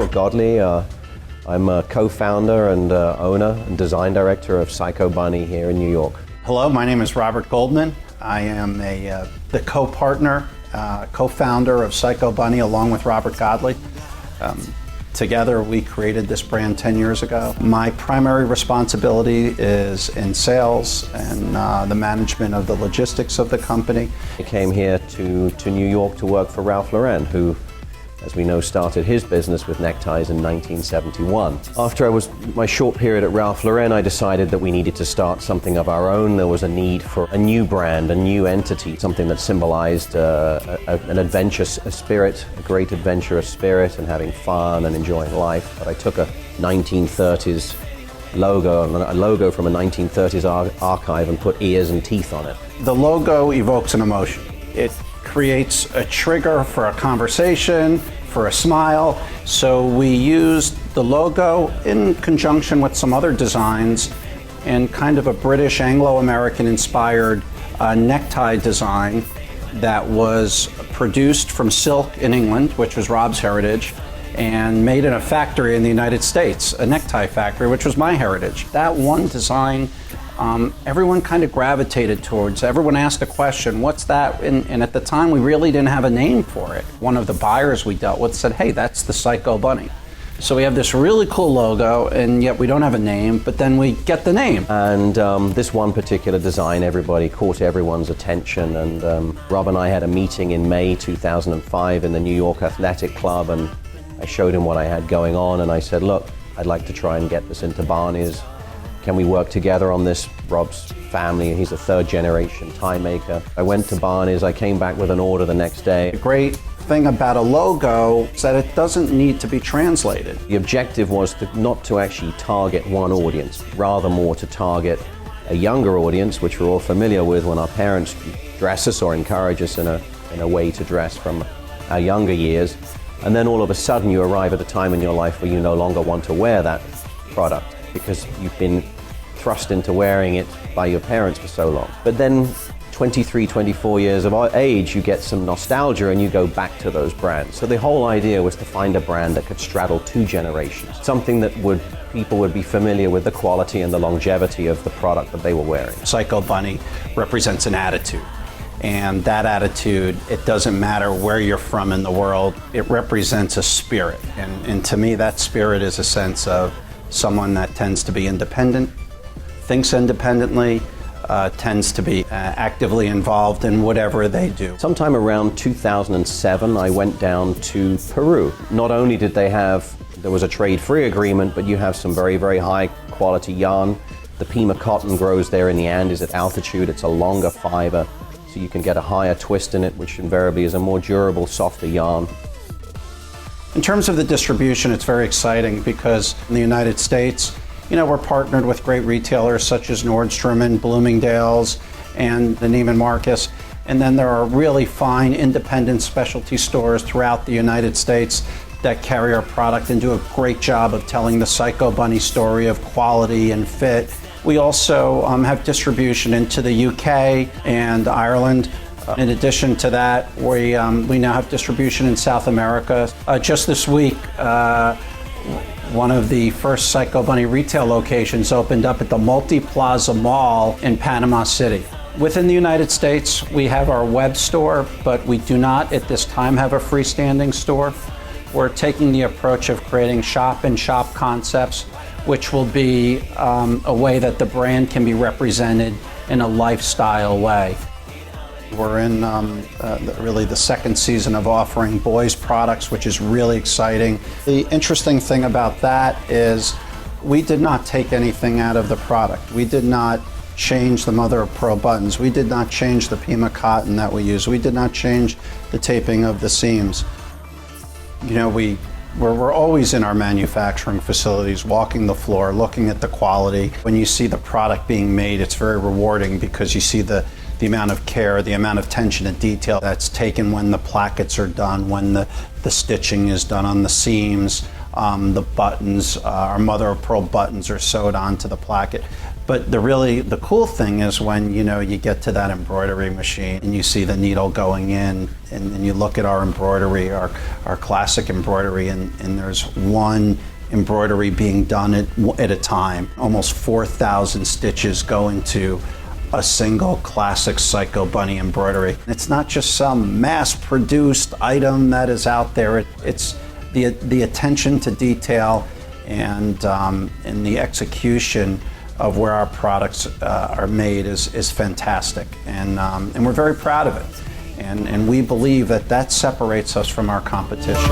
Robert Godley. I'm a co-founder and owner and design director of Psycho Bunny here in New York. Hello, my name is Robert Goldman. I am the co-partner, co-founder of Psycho Bunny along with Robert Godley. Together we created this brand 10 years ago. My primary responsibility is in sales and the management of the logistics of the company. I came here to New York to work for Ralph Lauren, who, as we know, started his business with neckties in 1971. After my short period at Ralph Lauren, I decided that we needed to start something of our own. There was a need for a new brand, a new entity, something that symbolized an adventurous spirit, a great adventurous spirit, and having fun and enjoying life. But I took a 1930s logo, a logo from a 1930s archive, and put ears and teeth on it. The logo evokes an emotion. It creates a trigger for a conversation, for a smile. So we used the logo in conjunction with some other designs and kind of a British Anglo-American inspired necktie design that was produced from silk in England, which was Rob's heritage, and made in a factory in the United States, a necktie factory, which was my heritage. That one design everyone kind of gravitated towards. Everyone asked a question, what's that? And at the time, we really didn't have a name for it. One of the buyers we dealt with said, hey, that's the Psycho Bunny. So we have this really cool logo, and yet we don't have a name, but then we get the name. And this one particular design, caught everyone's attention. And Rob and I had a meeting in May 2005 in the New York Athletic Club, and I showed him what I had going on, and I said, look, I'd like to try and get this into Barney's. Can we work together on this? Rob's family, he's a third generation tie maker. I went to Barney's, I came back with an order the next day. The great thing about a logo is that it doesn't need to be translated. The objective was not to actually target one audience, rather more to target a younger audience, which we're all familiar with when our parents dress us or encourage us in a way to dress from our younger years. And then all of a sudden you arrive at a time in your life where you no longer want to wear that product because you've been thrust into wearing it by your parents for so long. But then 23, 24 years of age, you get some nostalgia and you go back to those brands. So the whole idea was to find a brand that could straddle two generations, something that people would be familiar with the quality and the longevity of the product that they were wearing. Psycho Bunny represents an attitude. And that attitude, it doesn't matter where you're from in the world, it represents a spirit. And to me, that spirit is a sense of someone that tends to be independent, thinks independently, tends to be actively involved in whatever they do. Sometime around 2007, I went down to Peru. Not only did there was a trade-free agreement, but you have some very, very high quality yarn. The Pima cotton grows there in the Andes at altitude. It's a longer fiber, so you can get a higher twist in it, which invariably is a more durable, softer yarn. In terms of the distribution, it's very exciting because in the United States, we're partnered with great retailers such as Nordstrom and Bloomingdale's and the Neiman Marcus. And then there are really fine independent specialty stores throughout the United States that carry our product and do a great job of telling the Psycho Bunny story of quality and fit. We also have distribution into the UK and Ireland. In addition to that, we now have distribution in South America. Just this week, one of the first Psycho Bunny retail locations opened up at the Multi-Plaza Mall in Panama City. Within the United States, we have our web store, but we do not at this time have a freestanding store. We're taking the approach of creating shop-in-shop concepts, which will be a way that the brand can be represented in a lifestyle way. We're in really the second season of offering boys products, which is really exciting. The interesting thing about that is we did not take anything out of the product. We did not change the mother of pearl buttons. We did not change the Pima cotton that we use. We did not change the taping of the seams. We're always in our manufacturing facilities, walking the floor, looking at the quality. When you see the product being made, it's very rewarding because you see the amount of care, the amount of attention to detail that's taken when the plackets are done, when the stitching is done on the seams, the buttons, our mother of pearl buttons are sewed onto the placket. But the cool thing is when you get to that embroidery machine and you see the needle going in, and you look at our embroidery, our classic embroidery, and there's one embroidery being done at a time. Almost 4,000 stitches go into a single classic Psycho Bunny embroidery. It's not just some mass-produced item that is out there. It's the attention to detail and the execution of where our products are made is fantastic, and we're very proud of it. And we believe that separates us from our competition.